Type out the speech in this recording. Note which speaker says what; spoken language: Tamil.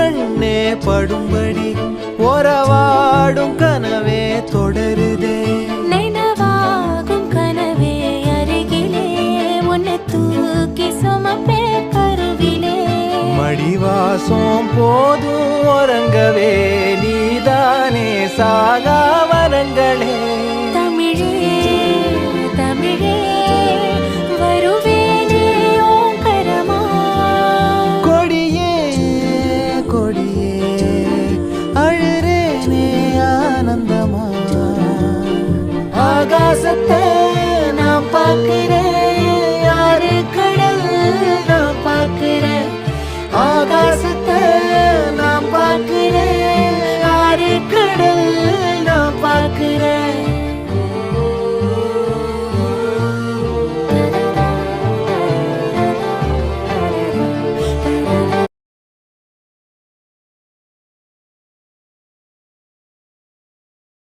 Speaker 1: கண்ணே படும்படி உறவாடும் கனவே தொடருதே.
Speaker 2: நினைவாகும் கனவே அருகிலே உன்னை தூக்கி சுமப்பே கருவிலே.
Speaker 1: மடிவாசம் போதும் உறங்கவே நீதானே சாகா வரங்களே.